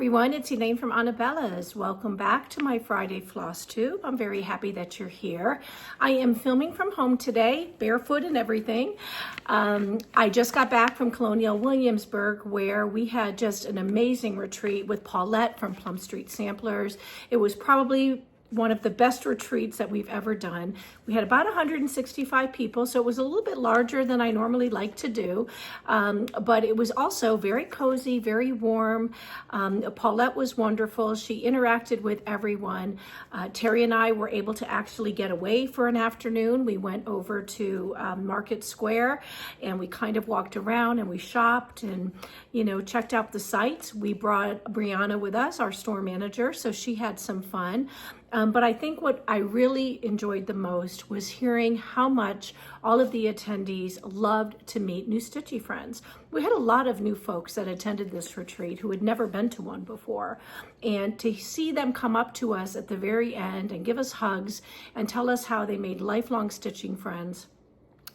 everyone, it's Elaine from Anabella's. Welcome back to my Friday FlossTube. I'm very happy that you're here. I am filming from home today, barefoot and everything. I just got back from Colonial Williamsburg where we had just an amazing retreat with Paulette from Plum Street Samplers. It was probably one of the best retreats that we've ever done. We had about 165 people, so it was a little bit larger than I normally like to do, but it was also very cozy, very warm. Paulette was wonderful. She interacted with everyone. Terry and I were able to actually get away for an afternoon. We went over to Market Square and we kind of walked around and we shopped and, you know, checked out the sites. We brought Brianna with us, our store manager, so she had some fun. But I think what I really enjoyed the most was hearing how much all of the attendees loved to meet new stitchy friends. We had a lot of new folks that attended this retreat who had never been to one before. And to see them come up to us at the very end and give us hugs and tell us how they made lifelong stitching friends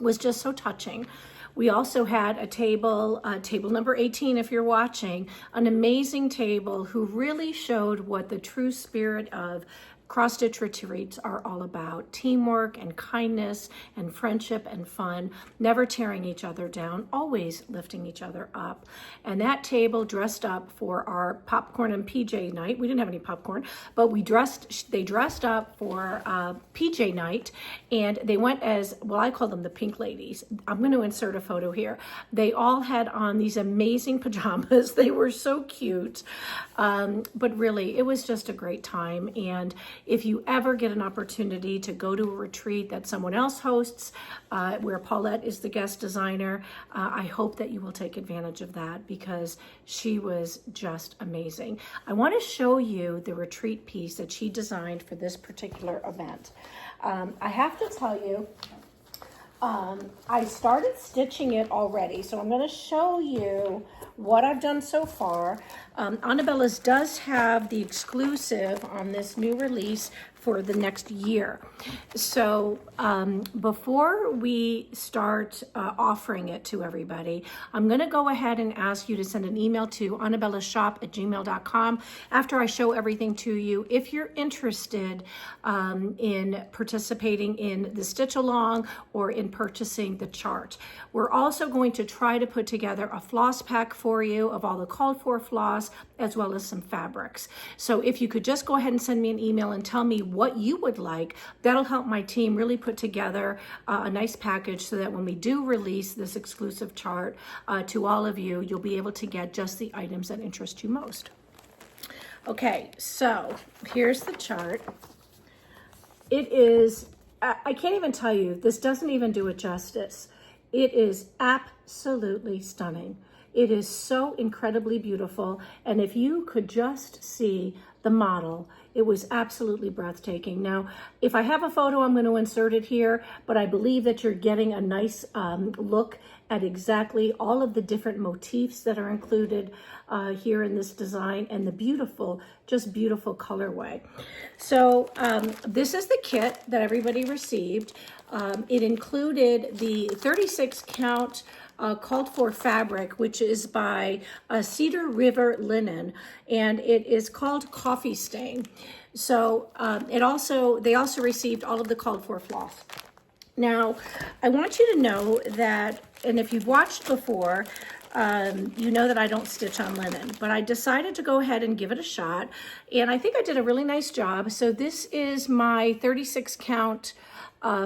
was just so touching. We also had a table, table number 18 if you're watching, an amazing table who really showed what the true spirit of cross-stitch retreats are all about: teamwork and kindness and friendship and fun, never tearing each other down, always lifting each other up. And that table dressed up for our popcorn and PJ night. We didn't have any popcorn, but they dressed up for PJ night, and they went as, well, I call them the pink ladies. I'm going to insert a photo here. They all had on these amazing pajamas. They were so cute, but really, it was just a great time. And if you ever get an opportunity to go to a retreat that someone else hosts, where Paulette is the guest designer, I hope that you will take advantage of that because she was just amazing. I want to show you the retreat piece that she designed for this particular event. I have to tell you, I started stitching it already, so I'm going to show you what I've done so far. Anabella's does have the exclusive on this new release for the next year. So before we start offering it to everybody, I'm going to go ahead and ask you to send an email to anabellashop@gmail.com after I show everything to you if you're interested in participating in the stitch along or in purchasing the chart. We're also going to try to put together a floss pack for you of all the called for floss as well as some fabrics. So if you could just go ahead and send me an email and tell me what you would like, that'll help my team really put together a nice package so that when we do release this exclusive chart to all of you, you'll be able to get just the items that interest you most. Okay, so here's the chart. It is, I can't even tell you, this doesn't even do it justice. It is absolutely stunning. It is so incredibly beautiful. And if you could just see the model, it was absolutely breathtaking. Now, if I have a photo, I'm going to insert it here, but I believe that you're getting a nice look at exactly all of the different motifs that are included here in this design and the beautiful, just beautiful colorway. So this is the kit that everybody received. It included the 36 count called for fabric, which is by Cedar River Linen, and it is called Coffee Stain. So they also received all of the called for floss. Now, I want you to know that, and if you've watched before, you know that I don't stitch on linen, but I decided to go ahead and give it a shot, and I think I did a really nice job. So this is my 36 count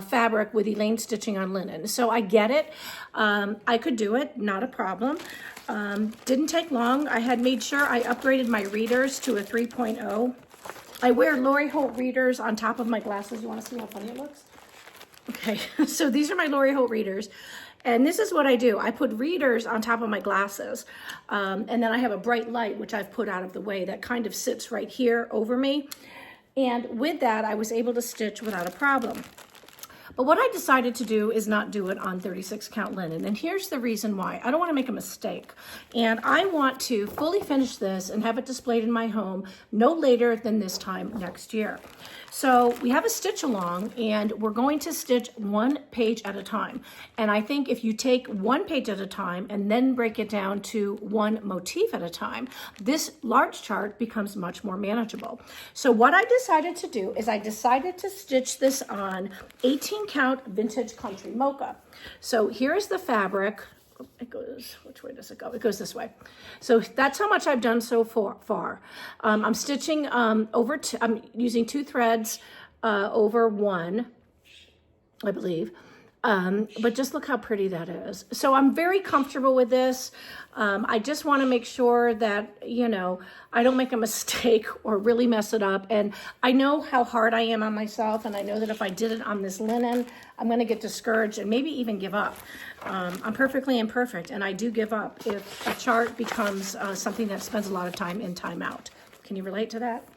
fabric with Elaine stitching on linen. So I get it. I could do it, not a problem. Didn't take long. I had made sure I upgraded my readers to a 3.0. I wear Lori Holt readers on top of my glasses. You want to see how funny it looks? Okay, so these are my Lori Holt readers. And this is what I do. I put readers on top of my glasses. And then I have a bright light, which I've put out of the way, that kind of sits right here over me. And with that, I was able to stitch without a problem. But what I decided to do is not do it on 36 count linen. And here's the reason why. I don't want to make a mistake. And I want to fully finish this and have it displayed in my home no later than this time next year. So we have a stitch along, and we're going to stitch one page at a time. And I think if you take one page at a time and then break it down to one motif at a time, this large chart becomes much more manageable. So what I decided to do is I decided to stitch this on 18 count vintage country mocha. So here's the fabric. It goes, which way does it go? It goes this way. So that's how much I've done so far. I'm stitching I'm using 2 threads over 1, I believe. But just look how pretty that is. So I'm very comfortable with this. I just want to make sure that, you know, I don't make a mistake or really mess it up. And I know how hard I am on myself. And I know that if I did it on this linen, I'm going to get discouraged and maybe even give up. I'm perfectly imperfect, and I do give up if a chart becomes something that spends a lot of time in, time out. Can you relate to that?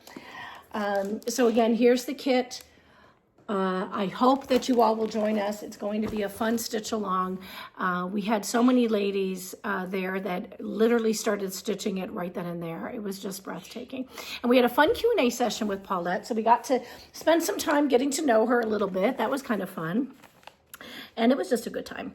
So again, here's the kit. I hope that you all will join us. It's going to be a fun stitch along. We had so many ladies there that literally started stitching it right then and there. It was just breathtaking. And we had a fun Q&A session with Paulette, so we got to spend some time getting to know her a little bit. That was kind of fun. And it was just a good time.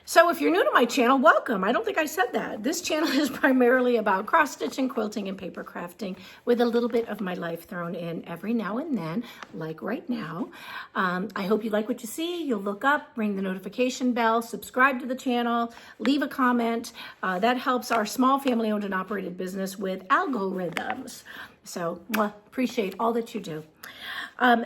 So if you're new to my channel, welcome. I don't think I said that. This channel is primarily about cross-stitching, quilting, and paper crafting with a little bit of my life thrown in every now and then, like right now. I hope you like what you see. You'll look up, ring the notification bell, subscribe to the channel, leave a comment. That helps our small family-owned and operated business with algorithms. So appreciate all that you do.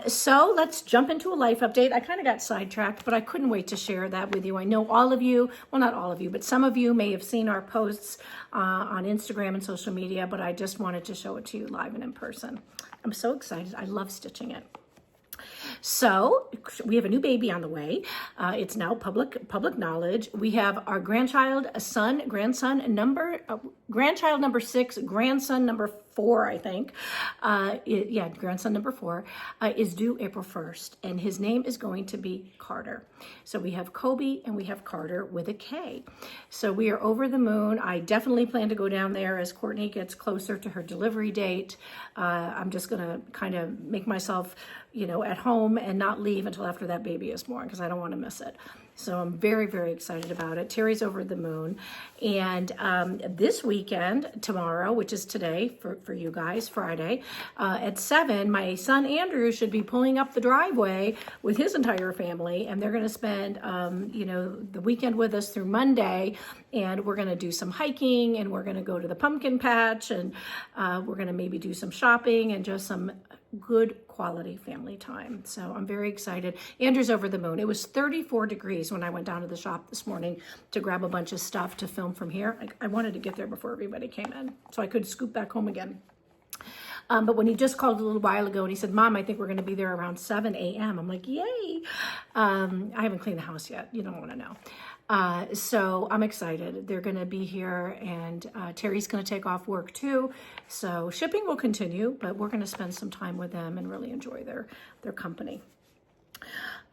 So let's jump into a life update. I kind of got sidetracked, but I couldn't wait to share that with you. I know all of you, well, not all of you, but some of you may have seen our posts on Instagram and social media, but I just wanted to show it to you live and in person. I'm so excited. I love stitching it. So we have a new baby on the way. It's now public knowledge. We have our grandchild, grandchild number 6, grandson number 4, I think. Grandson number 4 is due April 1st, and his name is going to be Carter. So we have Kobe and we have Carter with a K. So we are over the moon. I definitely plan to go down there as Courtney gets closer to her delivery date. I'm just going to kind of make myself, at home and not leave until after that baby is born because I don't want to miss it. So I'm very, very excited about it. Terry's over the moon. And this weekend, tomorrow, which is today for you guys, Friday, at 7, my son Andrew should be pulling up the driveway with his entire family. And they're going to spend, the weekend with us through Monday. And we're going to do some hiking, and we're going to go to the pumpkin patch, and we're going to maybe do some shopping and just some good quality family time. So I'm very excited. Andrew's over the moon. It was 34 degrees when I went down to the shop this morning to grab a bunch of stuff to film from here. I wanted to get there before everybody came in so I could scoop back home again. But when he just called a little while ago and he said, Mom, I think we're going to be there around 7 a.m. I'm like, yay. I haven't cleaned the house yet. You don't want to know. So I'm excited. They're going to be here, and Terry's going to take off work too. So shipping will continue, but we're going to spend some time with them and really enjoy their company.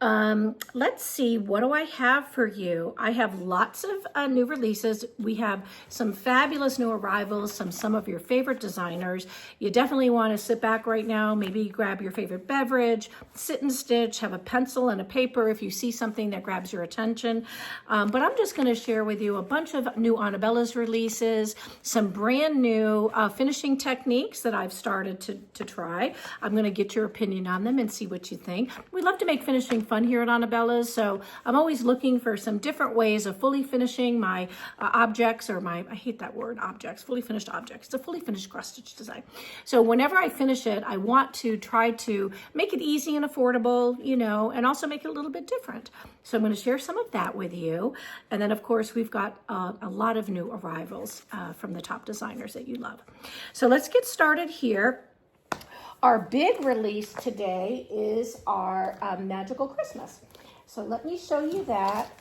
Let's see, what do I have for you? I have lots of new releases. We have some fabulous new arrivals, some of your favorite designers. You definitely want to sit back right now, maybe grab your favorite beverage, sit and stitch, have a pencil and a paper if you see something that grabs your attention. But I'm just going to share with you a bunch of new Anabella's releases, some brand new finishing techniques that I've started to try. I'm going to get your opinion on them and see what you think. We love to make finishing fun here at Anabella's, so I'm always looking for some different ways of fully finishing my objects, or I hate that word, objects, fully finished objects. It's a fully finished cross stitch design. So whenever I finish it, I want to try to make it easy and affordable, and also make it a little bit different. So I'm going to share some of that with you. And then of course we've got a lot of new arrivals from the top designers that you love. So let's get started here. Our big release today is our Magical Christmas. So let me show you that.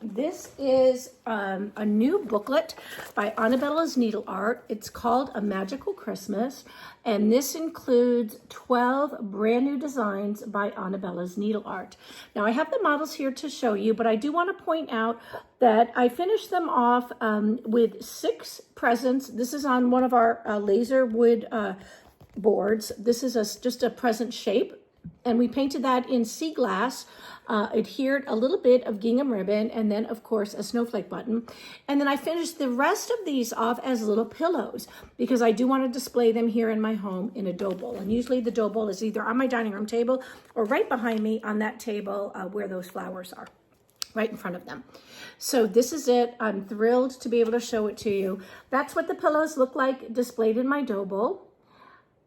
This is a new booklet by Anabella's Needle Art. It's called A Magical Christmas, and this includes 12 brand new designs by Anabella's Needle Art. Now I have the models here to show you, but I do want to point out that I finished them off with 6 presents. This is on one of our laser wood boards. This is just a present shape. And we painted that in sea glass, adhered a little bit of gingham ribbon, and then of course a snowflake button. And then I finished the rest of these off as little pillows because I do want to display them here in my home in a dough bowl. And usually the dough bowl is either on my dining room table or right behind me on that table where those flowers are, right in front of them. So this is it. I'm thrilled to be able to show it to you. That's what the pillows look like displayed in my dough bowl.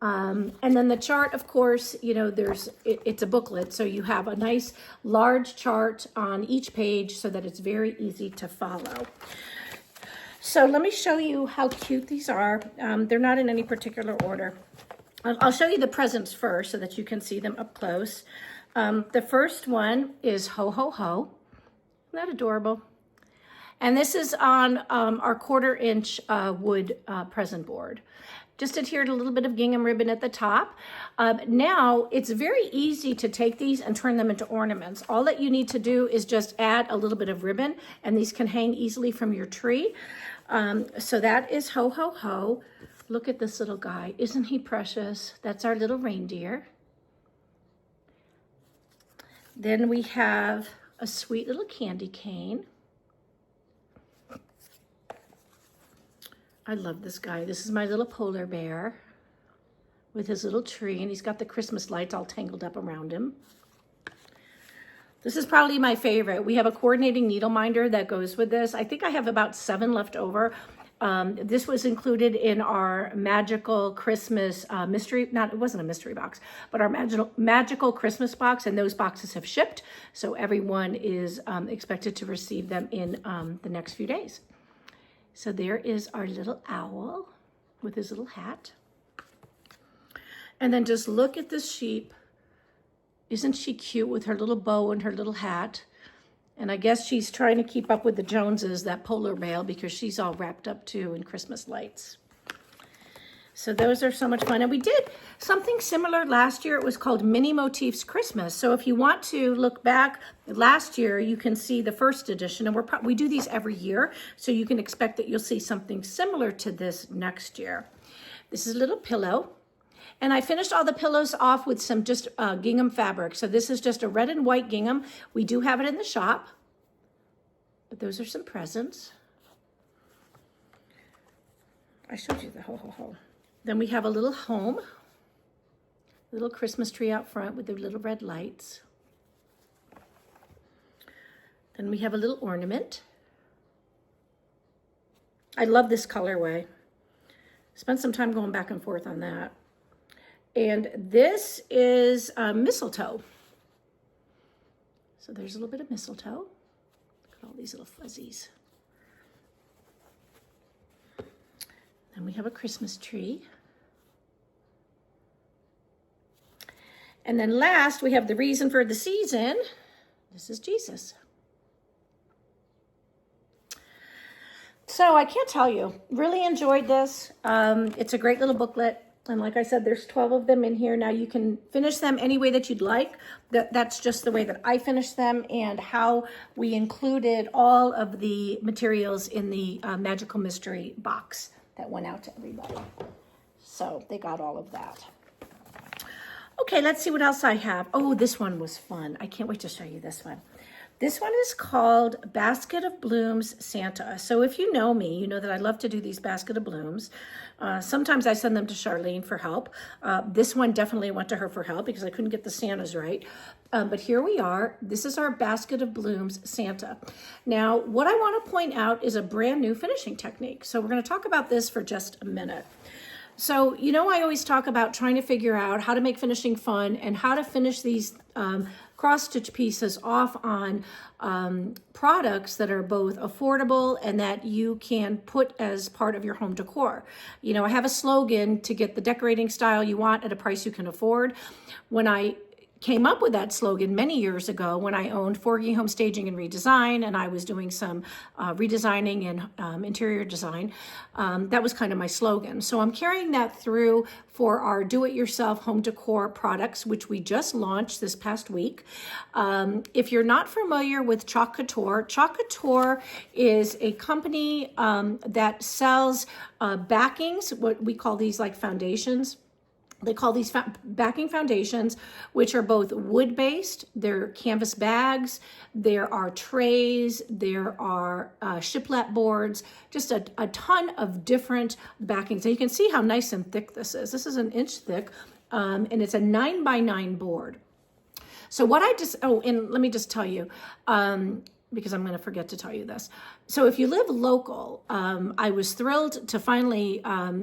And then the chart, of course, you know, it's a booklet, so you have a nice large chart on each page so that it's very easy to follow. So let me show you how cute these are. They're not in any particular order. I'll show you the presents first so that you can see them up close. The first one is Ho Ho Ho. Isn't that adorable? And this is on our 1/4 inch wood present board. Just adhered a little bit of gingham ribbon at the top. Now, it's very easy to take these and turn them into ornaments. All that you need to do is just add a little bit of ribbon, and these can hang easily from your tree. So that is Ho Ho Ho. Look at this little guy. Isn't he precious? That's our little reindeer. Then we have a sweet little candy cane. I love this guy. This is my little polar bear with his little tree, and he's got the Christmas lights all tangled up around him. This is probably my favorite. We have a coordinating needle minder that goes with this. I think I have about 7 left over. This was included in our magical Christmas mystery, it wasn't a mystery box, but our magical Christmas box, and those boxes have shipped. So everyone is expected to receive them in the next few days. So there is our little owl with his little hat. And then just look at this sheep. Isn't she cute with her little bow and her little hat? And I guess she's trying to keep up with the Joneses, that polar bear, because she's all wrapped up too in Christmas lights. So those are so much fun. And we did something similar last year. It was called Mini Motifs Christmas. So if you want to look back last year, you can see the first edition. And we do these every year. So you can expect that you'll see something similar to this next year. This is a little pillow. And I finished all the pillows off with some just gingham fabric. So this is just a red and white gingham. We do have it in the shop. But those are some presents. I showed you the Ho Ho Ho. Then we have a little home, a little Christmas tree out front with the little red lights. Then we have a little ornament. I love this colorway. Spent some time going back and forth on that. And this is mistletoe. So there's a little bit of mistletoe. Look at all these little fuzzies. And we have a Christmas tree. And then last, we have the reason for the season. This is Jesus. So I can't tell you, really enjoyed this. It's a great little booklet. And like I said, there's 12 of them in here. Now you can finish them any way that you'd like. That's just the way that I finished them and how we included all of the materials in the Magical Mystery box that went out to everybody. So they got all of that. Okay, let's see what else I have. Oh, this one was fun. I can't wait to show you this one. This one is called Basket of Blooms Santa. So if you know me, you know that I love to do these basket of blooms. Sometimes I send them to Charlene for help. This one definitely went to her for help because I couldn't get the Santas right. But here we are. This is our Basket of Blooms Santa. Now, what I want to point out is a brand new finishing technique. So we're going to talk about this for just a minute. So, you know, I always talk about trying to figure out how to make finishing fun and how to finish these cross-stitch pieces off on products that are both affordable and that you can put as part of your home decor. You know, I have a slogan to get the decorating style you want at a price you can afford. When I came up with that slogan many years ago when I owned Forgy Home Staging and Redesign, and I was doing some redesigning and interior design. That was kind of my slogan. So I'm carrying that through for our do-it-yourself home decor products, which we just launched this past week. If you're not familiar with Chalk Couture, Chalk Couture is a company that sells backings, what we call these like foundations. They call these backing foundations, which are both wood-based. They're canvas bags. There are trays. There are shiplap boards. Just a ton of different backings. And you can see how nice and thick this is. This is an inch thick, and it's a 9x9 board. So what I just, and let me just tell you, because I'm going to forget to tell you this. So if you live local, I was thrilled to finally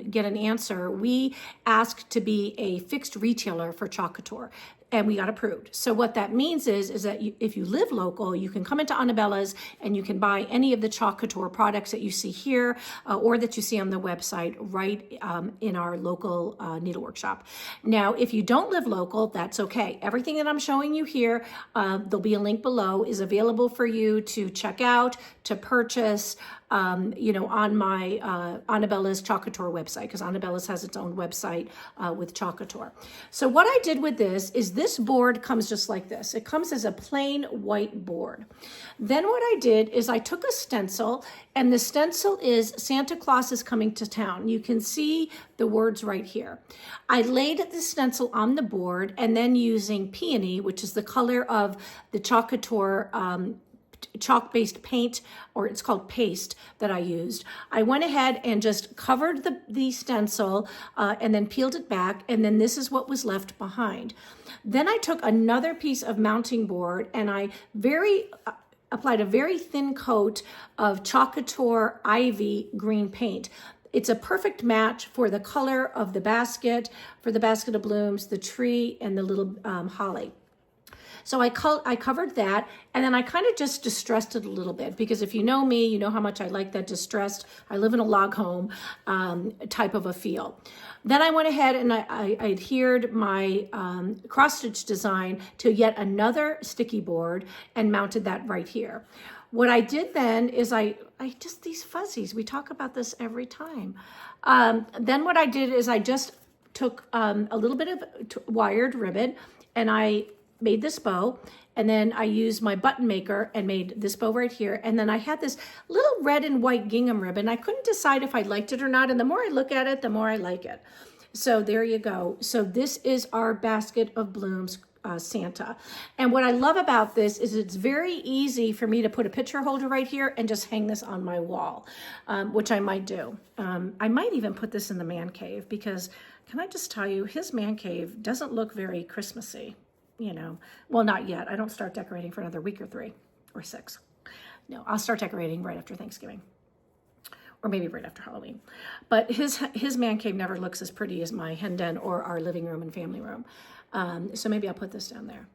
get an answer. We asked to be a fixed retailer for Chalk Couture, and we got approved. So what that means is that if you live local, you can come into Anabella's and you can buy any of the Chalk Couture products that you see here or that you see on the website right in our local needlework shop. Now, if you don't live local, that's okay. Everything that I'm showing you here, there'll be a link below, is available for you to check out, to purchase, on my Anabella's Chalk Couture website, because Anabella's has its own website with Chalk Couture. So what I did with this board comes just like this. It comes as a plain white board. Then what I did is I took a stencil, and the stencil is Santa Claus is coming to town. You can see the words right here. I laid the stencil on the board, and then using peony, which is the color of the Chalk Couture chalk-based paint, or it's called paste, that I used. I went ahead and just covered the stencil and then peeled it back, and then this is what was left behind. Then I took another piece of mounting board and I applied a very thin coat of Chalk Couture Ivy green paint. It's a perfect match for the color of the basket, for the basket of blooms, the tree, and the little holly. So I covered that, and then I kind of just distressed it a little bit, because if you know me, you know how much I like that distressed, I live in a log home type of a feel. Then I went ahead and I adhered my cross-stitch design to yet another sticky board and mounted that right here. What I did then is I just, these fuzzies, we talk about this every time. Then what I did is I just took a little bit of wired ribbon, and I made this bow, and then I used my button maker and made this bow right here. And then I had this little red and white gingham ribbon. I couldn't decide if I liked it or not, and the more I look at it, the more I like it. So there you go. So this is our basket of blooms Santa. And what I love about this is it's very easy for me to put a picture holder right here and just hang this on my wall, which I might do. I might even put this in the man cave, because can I just tell you, his man cave doesn't look very Christmassy. Well, not yet. I don't start decorating for another week or 3 or 6. No, I'll start decorating right after Thanksgiving, or maybe right after Halloween. But his man cave never looks as pretty as my hen den or our living room and family room. So maybe I'll put this down there.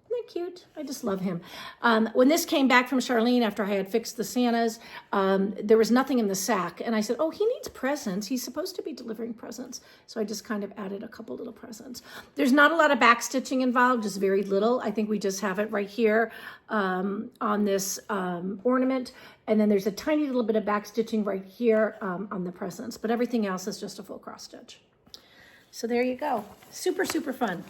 Isn't that cute? I just love him. When this came back from Charlene after I had fixed the Santas, there was nothing in the sack. And I said, oh, he needs presents. He's supposed to be delivering presents. So I just kind of added a couple little presents. There's not a lot of back stitching involved, just very little. I think we just have it right here on this ornament. And then there's a tiny little bit of back stitching right here on the presents. But everything else is just a full cross stitch. So there you go. Super, super fun.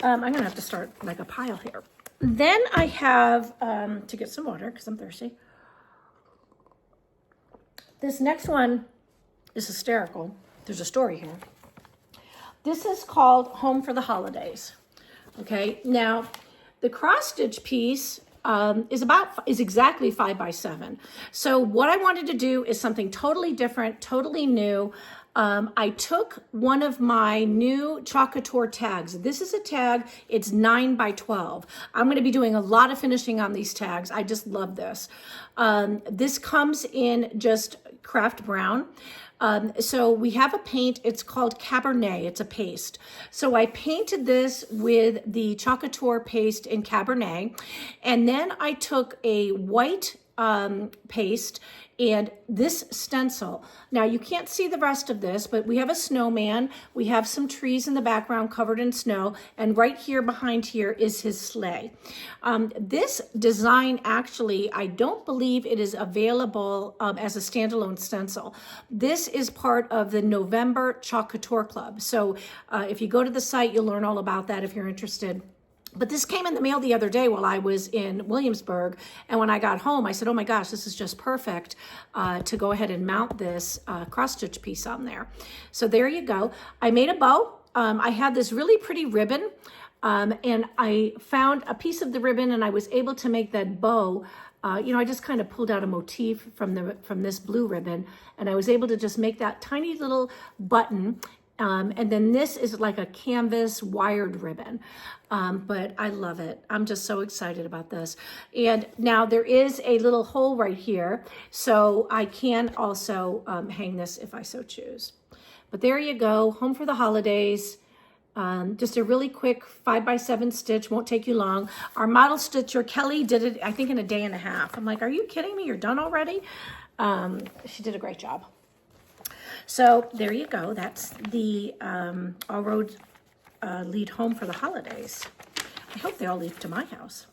I'm going to have to start like a pile here. Then I have, to get some water because I'm thirsty. This next one is hysterical. There's a story here. This is called Home for the Holidays. Okay, now the cross stitch piece is exactly 5x7. So what I wanted to do is something totally different, totally new. I took one of my new Chalk Couture tags. This is a tag, it's 9x12. I'm gonna be doing a lot of finishing on these tags. I just love this. This comes in just craft brown. So we have a paint, it's called Cabernet, it's a paste. So I painted this with the Chalk Couture paste in Cabernet, and then I took a white paste And this stencil, now you can't see the rest of this, but we have a snowman. We have some trees in the background covered in snow. And right here behind here is his sleigh. This design, actually, I don't believe it is available as a standalone stencil. This is part of the November Chalk Couture Club. So if you go to the site, you'll learn all about that if you're interested. But this came in the mail the other day while I was in Williamsburg. And when I got home, I said, oh my gosh, this is just perfect to go ahead and mount this cross-stitch piece on there. So there you go. I made a bow. I had this really pretty ribbon. And I found a piece of the ribbon and I was able to make that bow. I just kind of pulled out a motif from this blue ribbon. And I was able to just make that tiny little button. And then this is like a canvas wired ribbon. But I love it. I'm just so excited about this. And now there is a little hole right here. So I can also hang this if I so choose. But there you go. Home for the holidays. Just a really quick 5x7 stitch. Won't take you long. Our model stitcher, Kelly, did it, I think, in a day and a half. I'm like, are you kidding me? You're done already? She did a great job. So there you go. That's the All Roads Lead Home for the holidays. I hope they all lead to my house.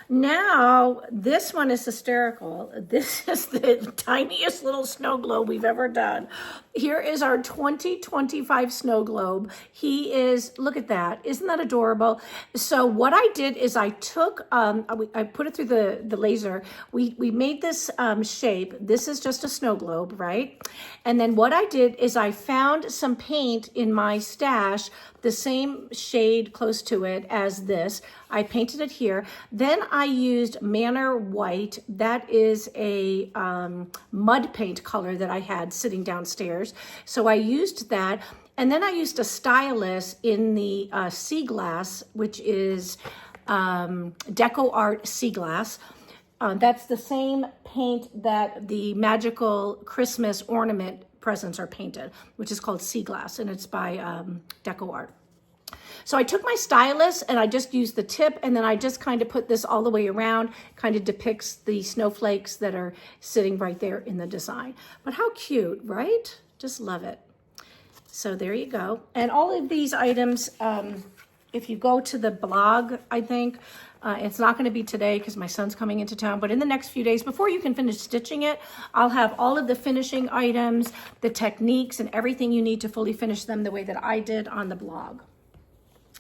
Now, this one is hysterical. This is the tiniest little snow globe we've ever done. Here is our 2025 snow globe. He is, look at that. Isn't that adorable? So what I did is I took, I put it through the laser. We made this shape. This is just a snow globe, right? And then what I did is I found some paint in my stash, the same shade close to it as this. I painted it here. Then I used Manor White. That is a mud paint color that I had sitting downstairs. So I used that. And then I used a stylus in the sea glass, which is Deco Art Sea Glass. That's the same paint that the magical Christmas ornament presents are painted, which is called Sea Glass, and it's by Deco Art. So I took my stylus and I just used the tip, and then I just kind of put this all the way around, kind of depicts the snowflakes that are sitting right there in the design. But how cute, right? Just love it. So there you go. And all of these items, if you go to the blog, I think, it's not going to be today because my son's coming into town, but in the next few days, before you can finish stitching it, I'll have all of the finishing items, the techniques, and everything you need to fully finish them the way that I did on the blog.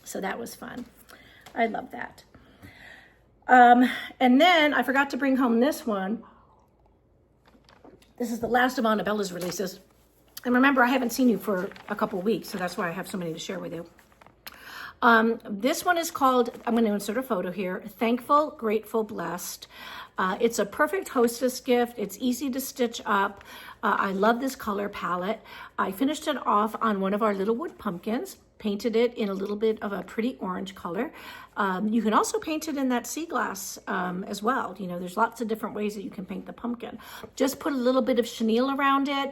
So that was fun. I love that. And then I forgot to bring home this one. This is the last of Anabella's releases. And remember, I haven't seen you for a couple weeks, so that's why I have so many to share with you. This one is called, I'm going to insert a photo here, Thankful, Grateful, Blessed. It's a perfect hostess gift. It's easy to stitch up. I love this color palette. I finished it off on one of our little wood pumpkins, painted it in a little bit of a pretty orange color. You can also paint it in that sea glass as well. You know, there's lots of different ways that you can paint the pumpkin. Just put a little bit of chenille around it,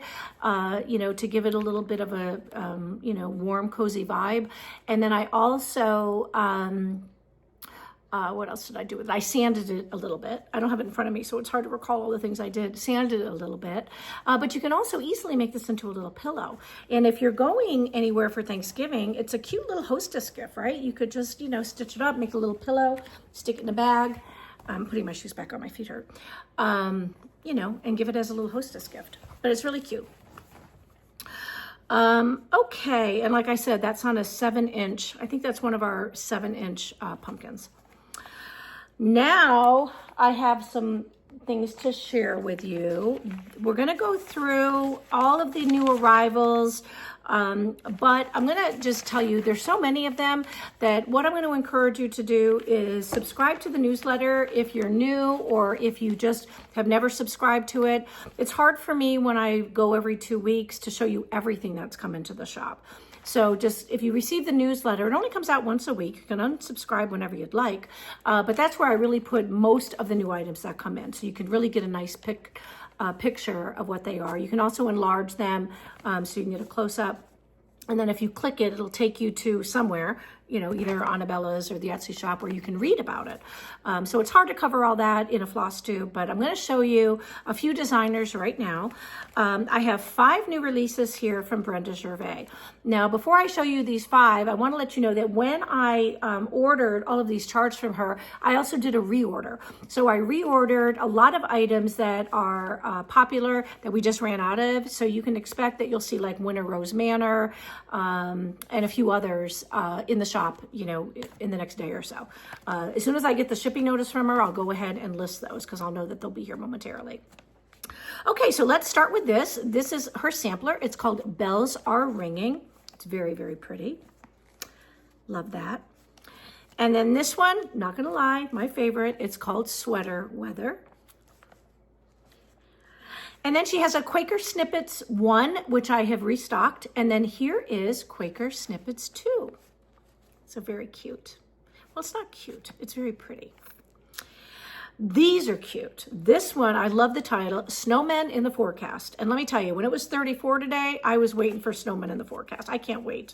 you know, to give it a little bit of a, you know, warm, cozy vibe. And then I also, what else did I do with it? I sanded it a little bit. I don't have it in front of me, so it's hard to recall all the things I did. Sanded it a little bit. But you can also easily make this into a little pillow. And if you're going anywhere for Thanksgiving, it's a cute little hostess gift, right? You could just, you know, stitch it up, make a little pillow, stick it in a bag. I'm putting my shoes back on, my feet hurt. You know, and give it as a little hostess gift. But it's really cute. Okay, and like I said, that's on a 7-inch. I think that's one of our 7-inch pumpkins. Now I have some things to share with you. We're going to go through all of the new arrivals, but I'm going to just tell you there's so many of them that what I'm going to encourage you to do is subscribe to the newsletter if you're new or if you just have never subscribed to it. It's hard for me when I go every 2 weeks to show you everything that's come into the shop. So just, if you receive the newsletter, it only comes out once a week. You can unsubscribe whenever you'd like. But that's where I really put most of the new items that come in. So you can really get a nice picture of what they are. You can also enlarge them so you can get a close-up. And then if you click it, it'll take you to somewhere you know, either Anabella's or the Etsy shop where you can read about it. So it's hard to cover all that in a FlossTube, but I'm going to show you a few designers right now. I have 5 new releases here from Brenda Gervais. Now, before I show you these 5, I want to let you know that when I ordered all of these charts from her, I also did a reorder. So I reordered a lot of items that are popular that we just ran out of. So you can expect that you'll see like Winter Rose Manor and a few others in the shop, you know, in the next day or so. As soon as I get the shipping notice from her, I'll go ahead and list those because I'll know that they'll be here momentarily. Okay, so let's start with this. This is her sampler. It's called Bells Are Ringing. It's very, very pretty. Love that. And then this one, not gonna lie, my favorite, it's called Sweater Weather. And then she has a Quaker Snippets 1, which I have restocked. And then here is Quaker Snippets 2. So very cute. Well, it's not cute. It's very pretty. These are cute. This one, I love the title, Snowmen in the Forecast. And let me tell you, when it was 34 today, I was waiting for snowmen in the forecast. I can't wait.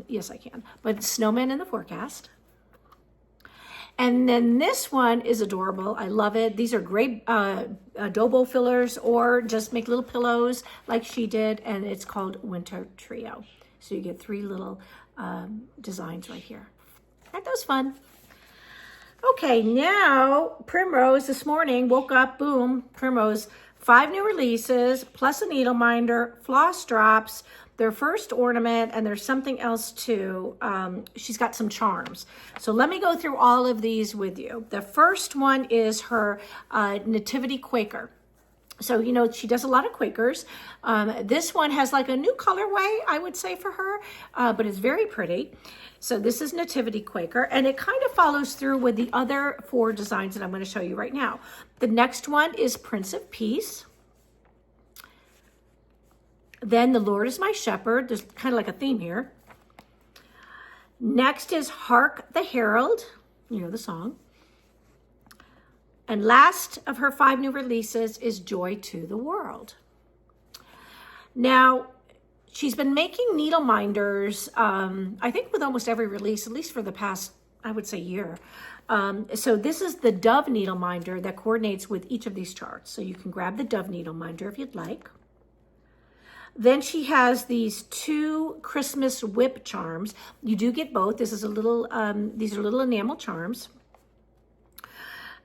Yes, I can. But Snowmen in the Forecast. And then this one is adorable. I love it. These are great adobo fillers, or just make little pillows like she did. And it's called Winter Trio. So you get 3 little designs right here. Aren't those fun? Okay, now Primrose this morning woke up, boom, Primrose, 5 new releases, plus a needle minder, floss drops, their first ornament, and there's something else too. She's got some charms. So let me go through all of these with you. The first one is her Nativity Quaker. So, you know, she does a lot of Quakers. This one has like a new colorway, I would say, for her, but it's very pretty. So this is Nativity Quaker, and it kind of follows through with the other 4 designs that I'm going to show you right now. The next one is Prince of Peace. Then The Lord is My Shepherd. There's kind of like a theme here. Next is Hark the Herald. You know the song. And last of her 5 new releases is Joy to the World. Now, she's been making needle minders, I think with almost every release, at least for the past, I would say, year. So this is the Dove needle minder that coordinates with each of these charts. So you can grab the Dove needle minder if you'd like. Then she has these 2 Christmas whip charms. You do get both. This is a little, these are little enamel charms.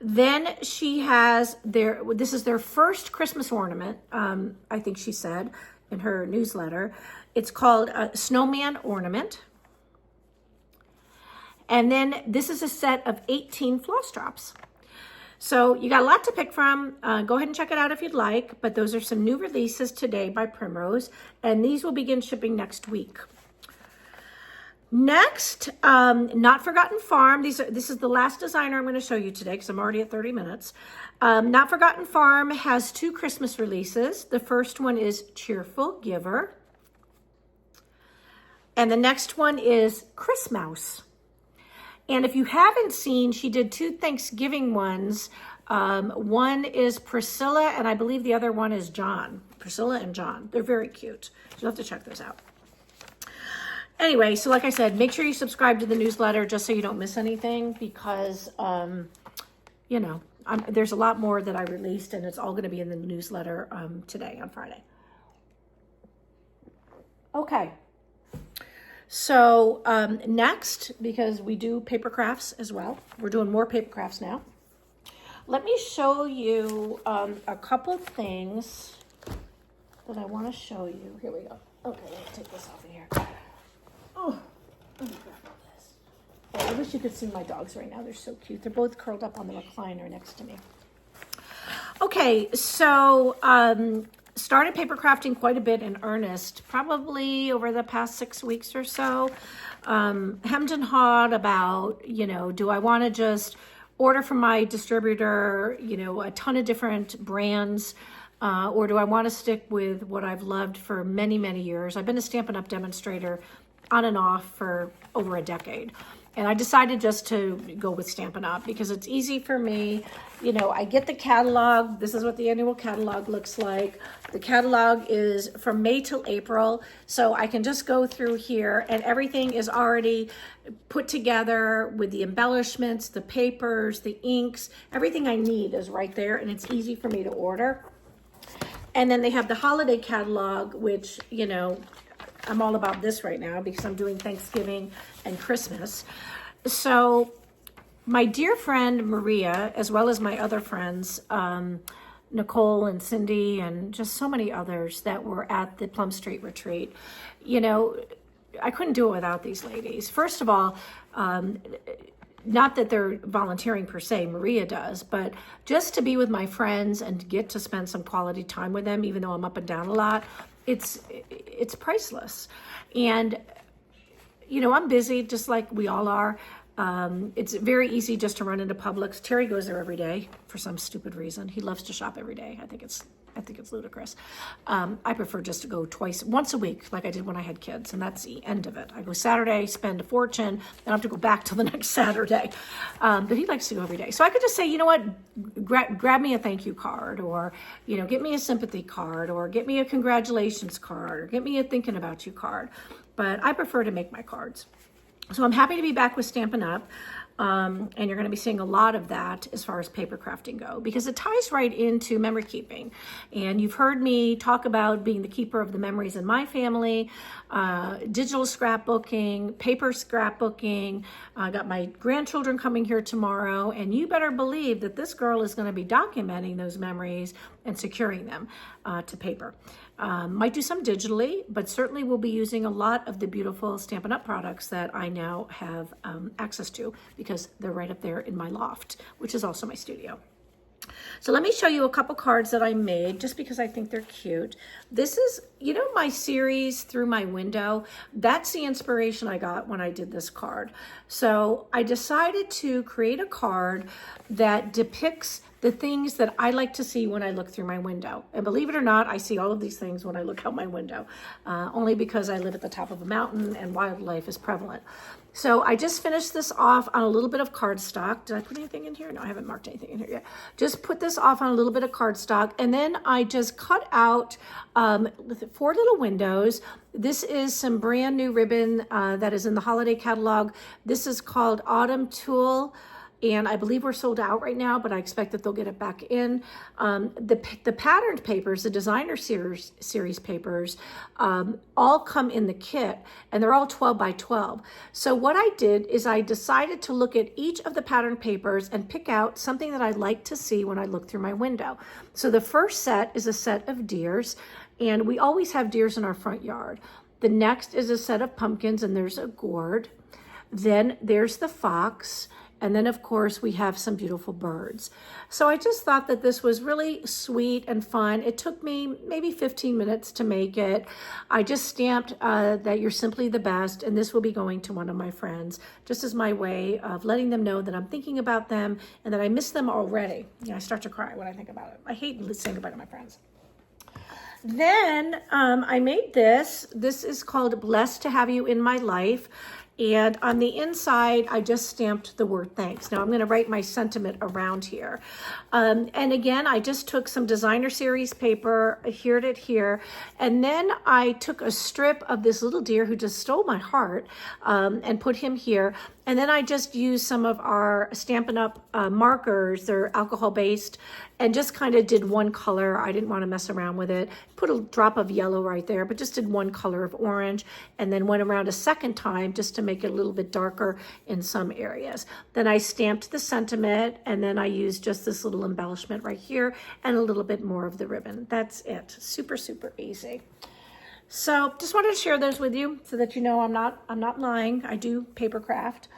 Then she has this is their first Christmas ornament, I think she said in her newsletter. It's called a Snowman Ornament. And then this is a set of 18 floss drops. So you got a lot to pick from. Go ahead and check it out if you'd like. But those are some new releases today by Primrose. And these will begin shipping next week. Next, Not Forgotten Farm. This is the last designer I'm going to show you today because I'm already at 30 minutes. Not Forgotten Farm has 2 Christmas releases. The first one is Cheerful Giver. And the next one is Christmas. And if you haven't seen, she did 2 Thanksgiving ones. One is Priscilla, and I believe the other one is John. Priscilla and John. They're very cute. You'll have to check those out. Anyway, so like I said, make sure you subscribe to the newsletter just so you don't miss anything because, you know, there's a lot more that I released and it's all going to be in the newsletter today on Friday. Okay. So next, because we do paper crafts as well, we're doing more paper crafts now. Let me show you a couple things that I want to show you. Here we go. Okay, let me take this off of here. Oh, let me grab all this. Oh, I wish you could see my dogs right now. They're so cute. They're both curled up on the recliner next to me. Okay, so started paper crafting quite a bit in earnest, probably over the past 6 weeks or so. Hemmed and hawed about, you know, do I want to just order from my distributor, you know, a ton of different brands, or do I want to stick with what I've loved for many, many years? I've been a Stampin' Up! Demonstrator on and off for over a decade. And I decided just to go with Stampin' Up! Because it's easy for me. You know, I get the catalog. This is what the annual catalog looks like. The catalog is from May till April. So I can just go through here and everything is already put together with the embellishments, the papers, the inks. Everything I need is right there, and it's easy for me to order. And then they have the holiday catalog, which, you know, I'm all about this right now because I'm doing Thanksgiving and Christmas. So my dear friend Maria, as well as my other friends, Nicole and Cindy and just so many others that were at the Plum Street Retreat, you know, I couldn't do it without these ladies. First of all, not that they're volunteering per se, Maria does, but just to be with my friends and get to spend some quality time with them, even though I'm up and down a lot, it's priceless. And, you know, I'm busy just like we all are. It's very easy just to run into Publix. Terry goes there every day for some stupid reason. He loves to shop every day. I think it's ludicrous. I prefer just to go once a week, like I did when I had kids, and that's the end of it. I go Saturday, spend a fortune, then I have to go back till the next Saturday. But he likes to go every day. So I could just say, you know what, grab me a thank you card, or, you know, get me a sympathy card, or get me a congratulations card, or get me a thinking about you card. But I prefer to make my cards. So I'm happy to be back with Stampin' Up! And you're going to be seeing a lot of that as far as paper crafting go, because it ties right into memory keeping. And you've heard me talk about being the keeper of the memories in my family, digital scrapbooking, paper scrapbooking. I got my grandchildren coming here tomorrow, and you better believe that this girl is going to be documenting those memories and securing them to paper. Might do some digitally, but certainly we'll be using a lot of the beautiful Stampin' Up! Products that I now have access to, because they're right up there in my loft, which is also my studio. So let me show you a couple cards that I made just because I think they're cute. This is, you know, my series Through My Window. That's the inspiration I got when I did this card. So I decided to create a card that depicts the things that I like to see when I look through my window. And believe it or not, I see all of these things when I look out my window, only because I live at the top of a mountain and wildlife is prevalent. So I just finished this off on a little bit of cardstock. Did I put anything in here? No, I haven't marked anything in here yet. Just put this off on a little bit of cardstock, and then I just cut out 4 little windows. This is some brand new ribbon that is in the holiday catalog. This is called Autumn Tulle, and I believe we're sold out right now, but I expect that they'll get it back in. The patterned papers, the designer series papers, all come in the kit, and they're all 12 by 12. So what I did is I decided to look at each of the patterned papers and pick out something that I like to see when I look through my window. So the first set is a set of deers, and we always have deers in our front yard. The next is a set of pumpkins, and there's a gourd. Then there's the fox. And then, of course, we have some beautiful birds. So I just thought that this was really sweet and fun. It took me maybe 15 minutes to make it. I just stamped that you're simply the best, and this will be going to one of my friends, just as my way of letting them know that I'm thinking about them and that I miss them already. You know, I start to cry when I think about it. I hate saying goodbye to my friends. Then I made this. This is called Blessed to Have You in My Life. And on the inside, I just stamped the word thanks. Now I'm going to write my sentiment around here. And again, I just took some designer series paper, adhered it here, and then I took a strip of this little deer who just stole my heart and put him here. And then I just used some of our Stampin' Up! Markers. They're alcohol-based, and just kind of did one color. I didn't want to mess around with it. Put a drop of yellow right there, but just did one color of orange, and then went around a second time just to make it a little bit darker in some areas. Then I stamped the sentiment, and then I used just this little embellishment right here and a little bit more of the ribbon. That's it. Super, super easy. So just wanted to share those with you so that you know I'm not lying. I do paper craft.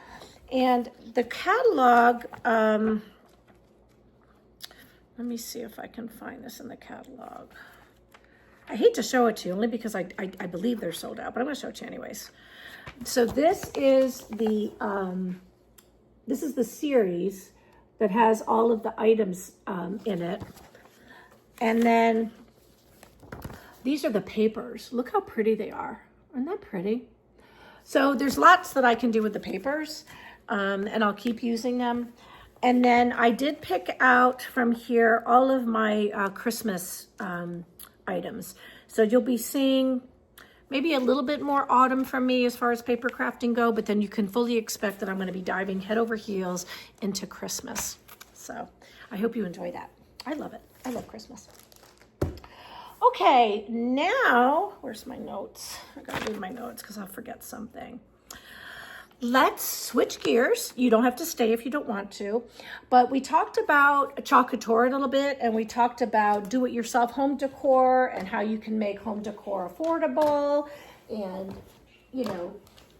And the catalog, let me see if I can find this in the catalog. I hate to show it to you only because I believe they're sold out, but I'm going to show it to you anyways. So this is the series that has all of the items in it. And then these are the papers. Look how pretty they are. Isn't that pretty? So there's lots that I can do with the papers, and I'll keep using them. And then I did pick out from here all of my Christmas items. So you'll be seeing maybe a little bit more autumn from me as far as paper crafting go, but then you can fully expect that I'm going to be diving head over heels into Christmas. So I hope you enjoy that. I love it. I love Christmas. Okay, now, where's my notes? I gotta read my notes because I'll forget something. Let's switch gears. You don't have to stay if you don't want to, but we talked about Chalk Couture a little bit, and we talked about do-it-yourself home decor and how you can make home decor affordable and, you know,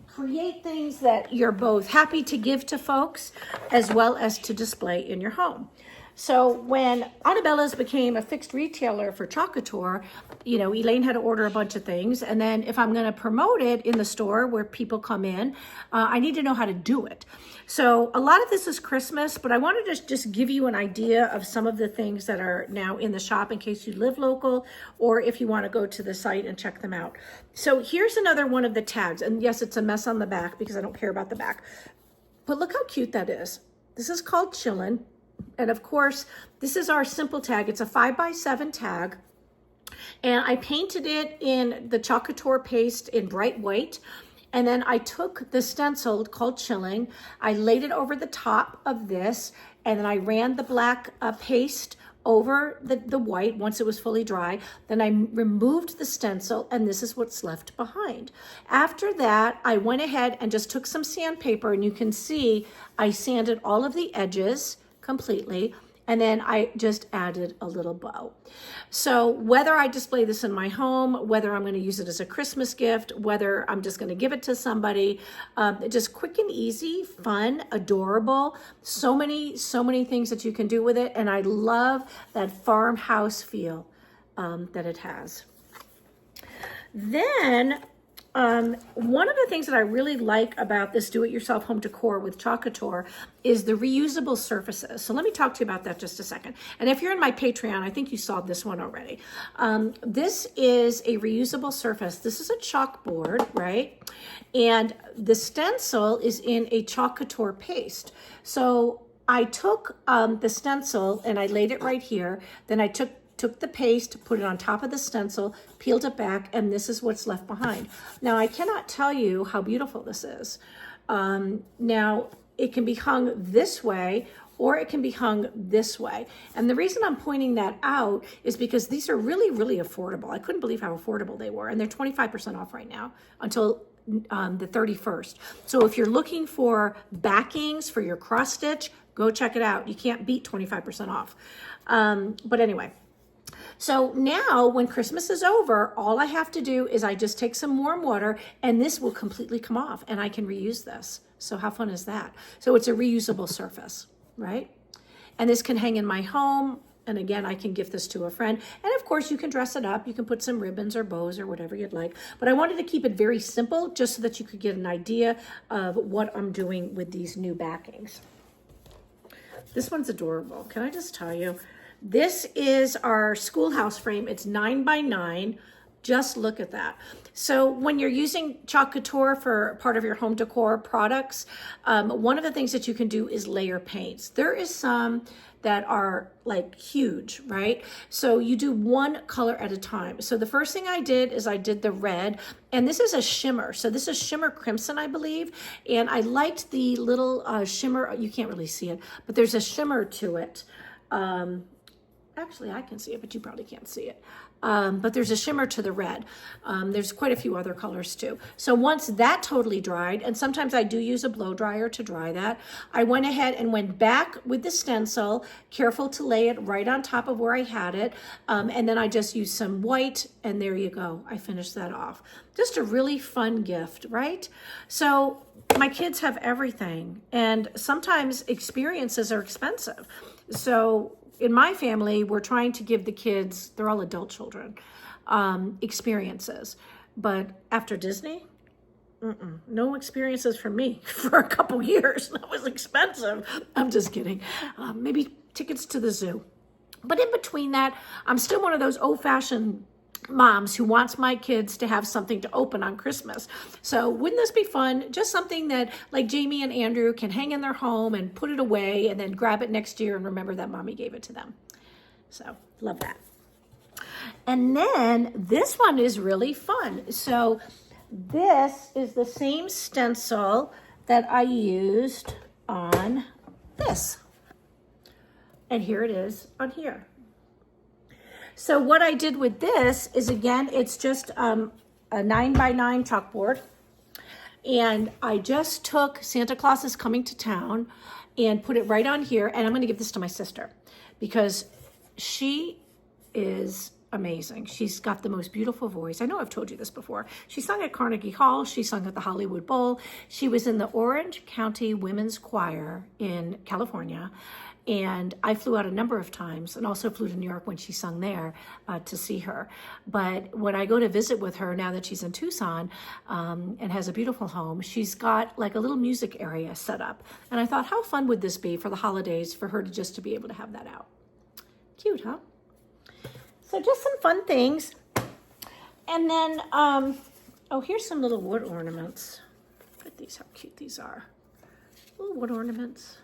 create things that you're both happy to give to folks as well as to display in your home. So when Anabella's became a fixed retailer for Chalk Couture, you know, Elaine had to order a bunch of things. And then if I'm going to promote it in the store where people come in, I need to know how to do it. So a lot of this is Christmas, but I wanted to just give you an idea of some of the things that are now in the shop in case you live local or if you want to go to the site and check them out. So here's another one of the tags. And yes, it's a mess on the back because I don't care about the back. But look how cute that is. This is called Chillin'. And of course, this is our simple tag. It's a 5x7 tag. And I painted it in the Chalk Couture paste in bright white. And then I took the stencil called Chilling. I laid it over the top of this. And then I ran the black paste over the white once it was fully dry. Then I removed the stencil, and this is what's left behind. After that, I went ahead and just took some sandpaper, and you can see I sanded all of the edges completely, and then I just added a little bow. So whether I display this in my home, whether I'm going to use it as a Christmas gift, whether I'm just going to give it to somebody, just quick and easy, fun, adorable, so many things that you can do with it. And I love that farmhouse feel that it has. Then one of the things that I really like about this do-it-yourself home decor with Chalk Couture is the reusable surfaces. So let me talk to you about that just a second. And if you're in my Patreon, I think you saw this one already. This is a reusable surface. This is a chalkboard, right? And the stencil is in a Chalk Couture paste. So I took the stencil and I laid it right here. Then I took the paste, put it on top of the stencil, peeled it back, and this is what's left behind. Now, I cannot tell you how beautiful this is. Now, it can be hung this way, or it can be hung this way. And the reason I'm pointing that out is because these are really, really affordable. I couldn't believe how affordable they were, and they're 25% off right now until the 31st. So if you're looking for backings for your cross stitch, go check it out. You can't beat 25% off. But anyway. So now when Christmas is over, all I have to do is I just take some warm water and this will completely come off and I can reuse this. So how fun is that? So it's a reusable surface, right? And this can hang in my home. And again, I can gift this to a friend. And of course you can dress it up. You can put some ribbons or bows or whatever you'd like. But I wanted to keep it very simple just so that you could get an idea of what I'm doing with these new backings. This one's adorable. Can I just tell you? This is our schoolhouse frame. It's 9x9. Just look at that. So when you're using Chalk Couture for part of your home decor products, one of the things that you can do is layer paints. There is some that are like huge, right? So you do one color at a time. So the first thing I did is I did the red, and this is a shimmer. So this is shimmer crimson, I believe. And I liked the little shimmer. You can't really see it, but there's a shimmer to it. Actually, I can see it, but you probably can't see it. But there's a shimmer to the red. There's quite a few other colors too. So once that totally dried, and sometimes I do use a blow dryer to dry that, I went ahead and went back with the stencil, careful to lay it right on top of where I had it. And then I just used some white, and there you go. I finished that off. Just a really fun gift, right? So my kids have everything, and sometimes experiences are expensive. So in my family, we're trying to give the kids, they're all adult children, experiences. But after Disney, no experiences for me for a couple years. That was expensive. I'm just kidding. Maybe tickets to the zoo. But in between that, I'm still one of those old-fashioned moms who wants my kids to have something to open on Christmas. So wouldn't this be fun? Just something that like Jamie and Andrew can hang in their home and put it away and then grab it next year and remember that mommy gave it to them. So love that. And then this one is really fun. So this is the same stencil that I used on this. And here it is on here. So what I did with this is, again, it's just a 9x9 chalkboard. And I just took Santa Claus is Coming to Town and put it right on here. And I'm going to give this to my sister because she is amazing. She's got the most beautiful voice. I know I've told you this before. She sung at Carnegie Hall. She sung at the Hollywood Bowl. She was in the Orange County Women's Choir in California. And I flew out a number of times and also flew to New York when she sung there to see her. But when I go to visit with her, now that she's in Tucson and has a beautiful home, she's got like a little music area set up. And I thought, how fun would this be for the holidays for her to just to be able to have that out? Cute, huh? So just some fun things. And then, oh, here's some little wood ornaments. Look at these, how cute these are. Little wood ornaments.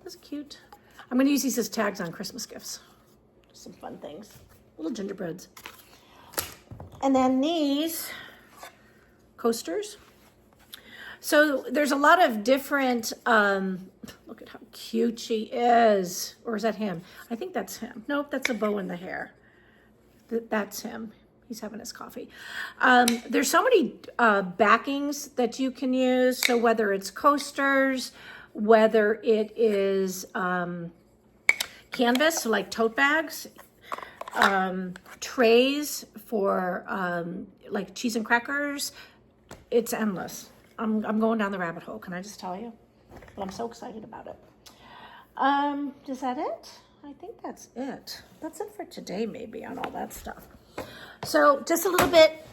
That's cute. I'm going to use these as tags on Christmas gifts. Just some fun things. Little gingerbreads. And then these coasters. So there's a lot of different, look at how cute she is. Or is that him? I think that's him. Nope, that's a bow in the hair. That's him. He's having his coffee. There's so many backings that you can use. So whether it's coasters, whether it is canvas, so like tote bags, trays for like cheese and crackers, it's endless. I'm going down the rabbit hole, can I just tell you? But I'm so excited about it. Is that it? I think that's it. That's it for today, maybe, on all that stuff. So just a little bit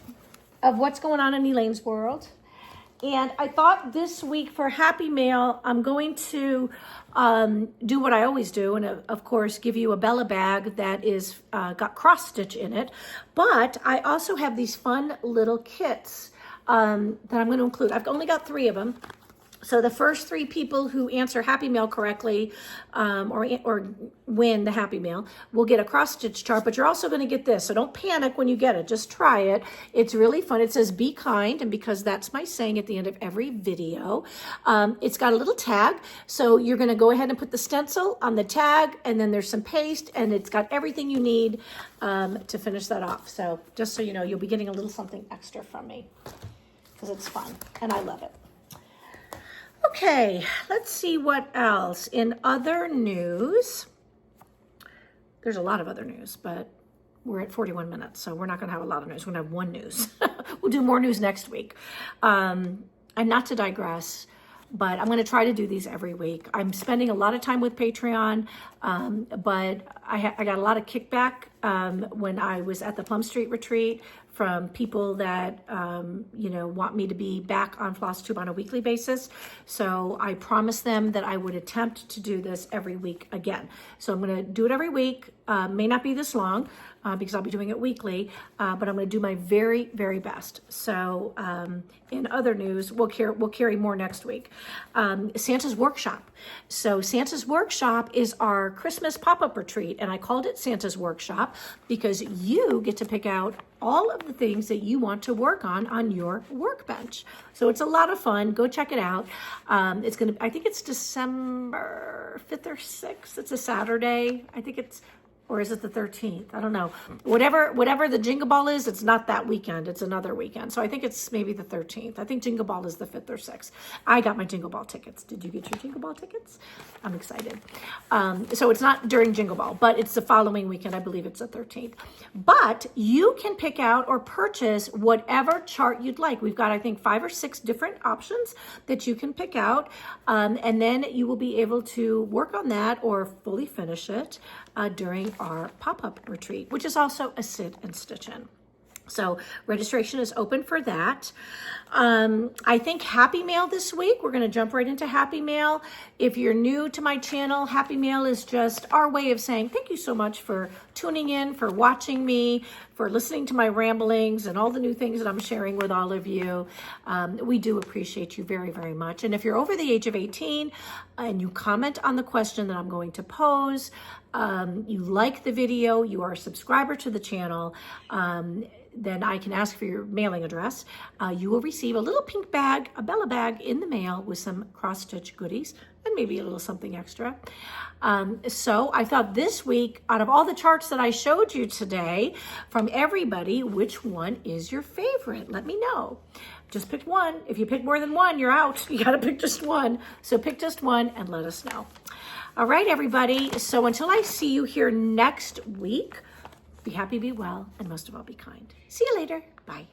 of what's going on in Elaine's world. And I thought this week for Happy Mail, I'm going to do what I always do, and of course give you a Bella bag that is got cross stitch in it. But I also have these fun little kits that I'm going to include. I've only got 3 of them. So the first 3 people who answer Happy Mail correctly or win the Happy Mail will get a cross-stitch chart, but you're also going to get this. So don't panic when you get it. Just try it. It's really fun. It says, be kind, and because that's my saying at the end of every video, it's got a little tag. So you're going to go ahead and put the stencil on the tag, and then there's some paste, and it's got everything you need to finish that off. So just so you know, you'll be getting a little something extra from me because it's fun, and I love it. Okay, let's see what else. In other news, there's a lot of other news, but we're at 41 minutes, so we're not going to have a lot of news. We're going to have one news. We'll do more news next week. And not to digress, but I'm going to try to do these every week. I'm spending a lot of time with Patreon, but I got a lot of kickback when I was at the Plum Street Retreat from people that, want me to be back on FlossTube on a weekly basis. So I promised them that I would attempt to do this every week again. So I'm going to do it every week. May not be this long because I'll be doing it weekly, but I'm going to do my very, very best. So in other news, we'll carry more next week. Santa's Workshop. So Santa's Workshop is our Christmas pop-up retreat, and I called it Santa's Workshop because you get to pick out all of the things that you want to work on your workbench. So it's a lot of fun. Go check it out. I think it's December 5th or 6th. It's a Saturday. I think it's, or is it the 13th? I don't know. Whatever the Jingle Ball is, it's not that weekend. It's another weekend. So I think it's maybe the 13th. I think Jingle Ball is the 5th or 6th. I got my Jingle Ball tickets. Did you get your Jingle Ball tickets? I'm excited. So it's not during Jingle Ball, but it's the following weekend. I believe it's the 13th. But you can pick out or purchase whatever chart you'd like. We've got, I think, 5 or 6 different options that you can pick out. And then you will be able to work on that or fully finish it during our pop-up retreat, which is also a sit and stitch in. So registration is open for that. I think Happy Mail this week, we're going to jump right into Happy Mail. If you're new to my channel, Happy Mail is just our way of saying thank you so much for tuning in, for watching me, for listening to my ramblings and all the new things that I'm sharing with all of you. We do appreciate you very, very much. And if you're over the age of 18 and you comment on the question that I'm going to pose, you like the video, you are a subscriber to the channel, then I can ask for your mailing address. You will receive a little pink bag, a Bella bag in the mail with some cross-stitch goodies and maybe a little something extra. So I thought this week, out of all the charts that I showed you today, from everybody, which one is your favorite? Let me know. Just pick one. If you pick more than one, you're out. You got to pick just one. So pick just one and let us know. All right, everybody. So until I see you here next week, be happy, be well, and most of all, be kind. See you later. Bye.